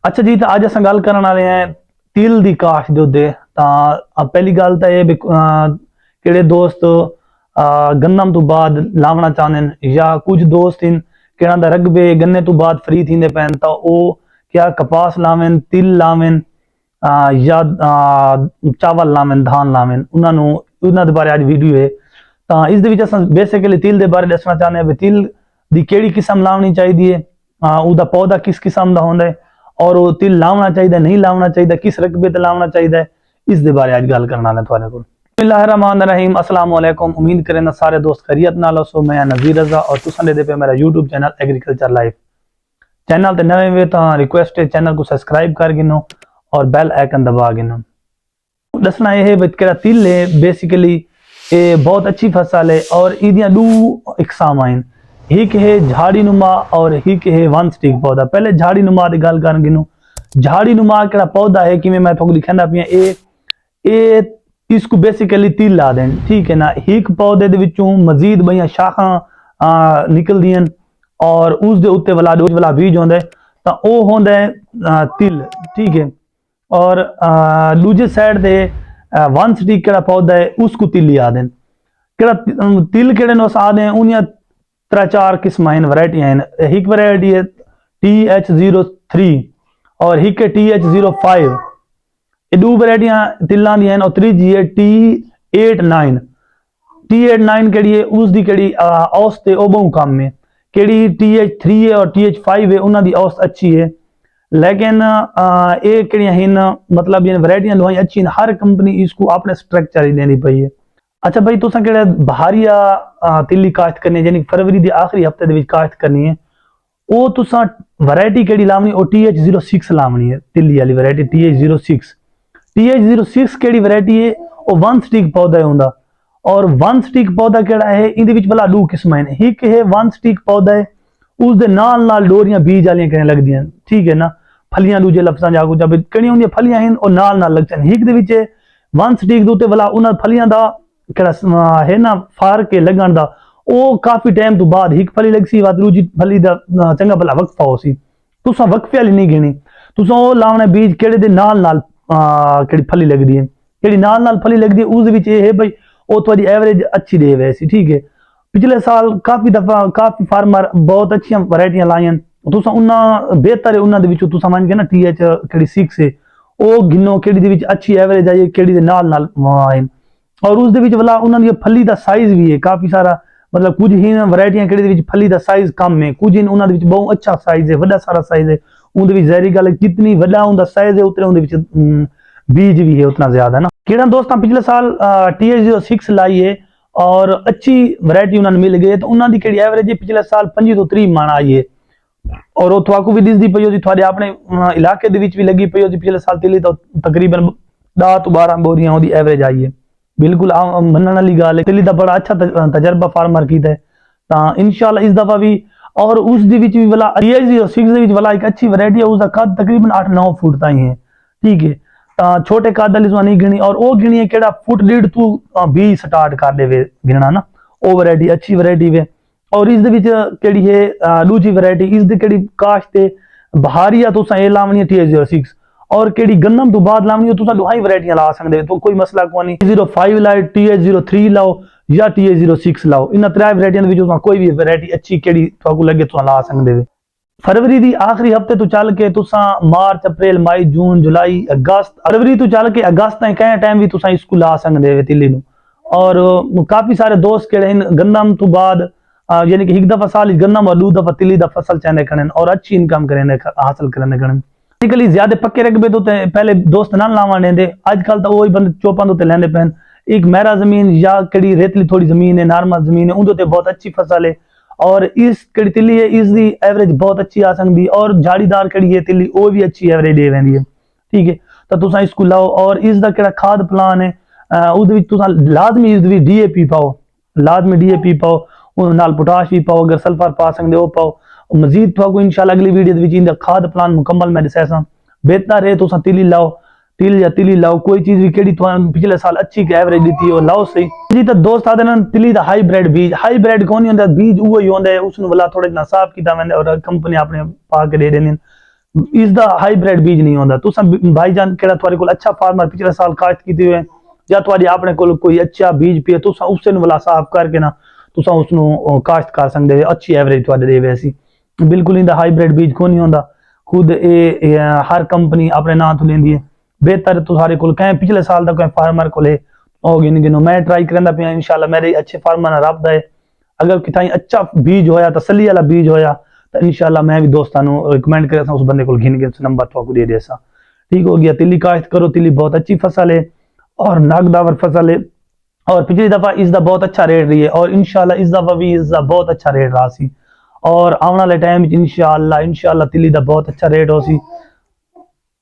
अच्छा जी, तो अज अस गल करन वाले हैं तिल की काश के उत्ते। पहली गल तो यह किहड़े दोस्त गंदम तो बाद लावना चाहते हैं, या कुछ दोस्त इन किहड़ा दा रकबे गन्ने तो बाद फ्री थींदे पैन, तो वो क्या कपास लावें, तिल लावें, या चावल लावें, धान लावें। उन्होंने बारे अज वीडियो है। तो इस बेसिकली तिल के बारे दसना चाहते हैं भी तिल की किहड़ी किस्म लावनी चाहिए, उसका पौधा किस किस्म का होंदा है, और वो तिल लावना चाहिए नहीं लावना चाहिए, किस रकबे ते लावना चाहिए, इस बारे अज गल करना है तुहाडे कोल। बिस्मिल्लाहिर्रहमानिर्रहीम, अस्सलाम वालेकुम। उम्मीद करें सारे दोस्त खैरियत नाल हो। मैं नज़ीर रज़ा और तुसां दे पे मेरा YouTube channel agriculture life. Channel ते नवे वे तो रिक्वेस्ट है चैनल को सब्सक्राइब कर गिनो और बेल आइकन दबा गिनो। दसना यह है कि तिल है बेसिकली ये बहुत अच्छी फसल है और इदियां दो इकसाम आइन, एक है झाड़ी नुमा और एक है वन स्टिक पौधा। पहले झाड़ी नुमा की गल कर गिनो। झाड़ी नुमा केड़ा पौधा है कि मैं थोड़ा लिखना पिया, ए इसको बेसिकली तिल ला दें, ठीक है ना। एक पौधे दे विचों मजीद बईयां शाखां निकलदियां और उस दे उत्ते वाला बीज होंदा है, तो वो होंदा है तिल, ठीक है। और दूजे साइड दे वन स्टिक केड़ा पौधा है उसको तिल आदें। केड़ा तिल केड़े नोस आदें, उन्हें त्रै चार किस्म हैं, वैरायटियां हैं। एक वैरायटी है TH03 और एक है TH05। ये दो वैरायटियां तिलों दी हैं। और तीजी है T89। T89 केड़ी है उसकी केड़ी औसत है, वो बहु कम है। केड़ी TH3 है और TH5 है, उन्होंने औसत अच्छी है। लेकिन ये केड़ियां हैं, मतलब ये वैरायटियां दोई अच्छी हैं, हर कंपनी इसको अपने स्ट्रक्चर ही देनी पई है। अच्छा भाई, तुसा केड़ा बहारिया तिल्ली काश्त करनी है, यानी फरवरी के आखिरी हफ्ते दे विच काश्त करनी है, वो तुसा वैरायटी केड़ी लावनी, वो TH06 लावनी है। तिल्ली वाली वैरायटी TH06। TH06 केड़ी वैरायटी है, वो वन स्टिक पौधा है उनका। और वन स्टिक पौधा केड़ा है, इहदे विच भला दो किस्म हैं। एक है वन स्टिक पौधा है, उस दे नाल डोरियां बीज वालियां कहने लगदियां, ठीक है ना। फलियां दूजे लफ्जां जागो जब कड़ी होंदियां फलियां हैं और नाल लग जान। एक दे विच वन स्टिक दे उत्ते भला उन्हां फलियां दा केड़ा है ना फार के लगन दा, वो काफी टाइम तो बाद एक फली लग सी, दूजी फली दा चंगा भला वक्फा हो सी। तुसा वक्फे वाली नहीं गिनी, तुसा वो लावना बीज केड़े दे नाल केड़ी फली लगदी है, केड़ी नाल फली लगदी है, उस विच है भाई वो थोड़ी एवरेज अच्छी दे वैसी, ठीक है। पिछले साल काफी दफा काफी फार्मर बहुत अच्छी वैरायटियां लाइन, तुसा उन्ना बेहतर है उन्ना दे विचों तुसा मान के ना TH6 है, वो गिनो केड़ी दे विच अच्छी एवरेज आई है, केड़ी दे नाल है। और उस दे विच वाला उन्होंने फली का साइज भी है काफी सारा, मतलब कुछ ही वैरायटियां केड़ी फली का साइज कम है, कुछ इन उन्होंने बहुत अच्छा साइज है, बड़ा सारा साइज है। उनके जहरी गल जितनी वड्डा उनका साइज है उतने उनके बीज भी है उतना ज्यादा ना। केड़ा दोस्त पिछले साल TH06 लाई है और अच्छी वैरायटी उन्होंने मिल गई, तो उन्होंने केड़ी एवरेज है पिछले साल 25 तो 30 मन आई है। और वो थोड़ा भी दिसदी पई होती, थोड़े अपने इलाके दे विच भी लगी पई होती पिछले साल तिली, तो तकरीबन 10 तो 12 बोरियां ओदी एवरेज आई है। बिल्कुल मनने वाली गल है। तिली दा बड़ा अच्छा तजर्बा फार्मर कीता है, तो इंशाल्लाह इस दफा भी। और उस दे विच भी वाला TH06 दे विच वाला एक अच्छी वैरायटी है, उसका कद तकरीबन 8-9 फुट ताई है, ठीक है। छोटे कद वाली नहीं गिनी, और वो गिनी है केड़ा फुट 1.5 तू 20 स्टार्ट कर दे गिनना ना, वो वैरायटी अच्छी वैरायटी वे। और इस दे विच केड़ी है दूजी वैरायटी, इस दे केड़ी काश्त है बहारिया तुसा ये लावनी है TH06, और केड़ी गंदम तो बाद लावनी हो तुसा दुहाई वैरायटियां ला सकदे, तो कोई मसला कोई नहीं। TH05 लाओ, TH03 लाओ या TH06 लाओ, इन त्रै वैरायटियां दे विचों कोई भी वैरायटी अच्छी केड़ी तुहाकू लगे तुसा ला सकदे वे। फरवरी दी आखिरी हफ्ते तो चल के तुसा मार्च अप्रैल मई जून जुलाई अगस्त, फरवरी तो चल के अगस्त तक कई टाइम भी तुसा इसको ला सकदे वे तिल्ली नू। और काफी सारे दोस्त केड़े गंदम तो बाद यानी कि एक दफा साल गंदम और 2 दफा तिल्ली दा फसल चाहते करें और अच्छी इनकम करें हासिल करने करें। बेसिकली ज्यादा पक्के रकबे तो पहले दोस्त ना लावा देंदे, अजकल तो वही बंद चौपां तो लेंदे पैन। एक मेरा जमीन या कड़ी रेतली थोड़ी जमीन है, नॉर्मल जमीन है, उनके बहुत अच्छी फसल है। और इस कड़ी तिल्ली है, इसकी एवरेज बहुत अच्छी आ सकती, और झाड़ीदार कड़ी है तिल्ली वो भी अच्छी एवरेज दे रही है, ठीक है। तो तुसा इसको लाओ। और इसका केड़ा खाद प्लान है, तुसा लाजमी इस DAP पाओ, लाजमी DAP पाओ, नाल पोटाश भी पाओ, अगर सल्फर पा सकते हो पाओ। मजीद तो इंशाल्लाह अगली वीडियो खाद प्लान मुकम्मल मैं दसा। बेहतर है तुसा तिल्ली लाओ, तिल या तिल्ली लाओ, कोई चीज भी केड़ी पिछले साल अच्छी एवरेज दी हो लाओ सही जी। तो दोस्त आते ना तिल्ली दा हाईब्रिड बीज, हाईब्रिड कौन होंदा, बीज वो ही होंदा है, उसनु वाला थोड़ा जिना साफ कीता वैंदा और कंपनी अपने पा के दे देंदी। इसका हाईब्रिड बीज नहीं होता। तुसा भाईजान केड़ा तुम्हारे को अच्छा फार्मर पिछले साल काश्त की हुए या तुम्हारी अपने को कोई अच्छा बीज पे तुसा उससे वाला साफ करके ना तुसा उसनु काश्त कर सकते हो, अच्छी एवरेज तुम्हारे दे वैसी। बिल्कुल इंदा हाईब्रिड बीज को नहीं होता। खुद ए हर कंपनी अपने नाम तो लेंदी है। बेहतर तुम्हारे को कहें पिछले साल तक फार्मर को ले हो गिन गिनो मैं ट्राई करना पे इंशाल्लाह मेरे अच्छे फार्मर रब है। अगर कितना अच्छा बीज होया तसली वाला बीज होया तो इंशाल्लाह मैं भी दोस्तानों रिकमेंड करें उस बंदे को गिन के नंबर तो दे देसा। ठीक हो गया। तिल्ली काश्त करो, तिल्ली बहुत अच्छी फसल है और नागदावर फसल है और पिछली दफा इसका बहुत अच्छा रेट रही है और इंशाल्लाह इस दफा भी इसका बहुत अच्छा रेट रहा सी और आने वाले टाइम इंशाल्लाह इंशाल्लाह तिल्ली का बहुत अच्छा रेट हो सी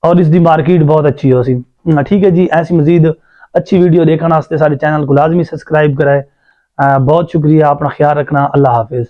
और इसकी मार्केट बहुत अच्छी हो सी। ठीक है जी। ऐसी मजीद अच्छी वीडियो देखने वास्ते सारे चैनल को लाजमी सब्सक्राइब कराए। बहुत शुक्रिया, अपना ख्याल रखना। अल्लाह हाफिज।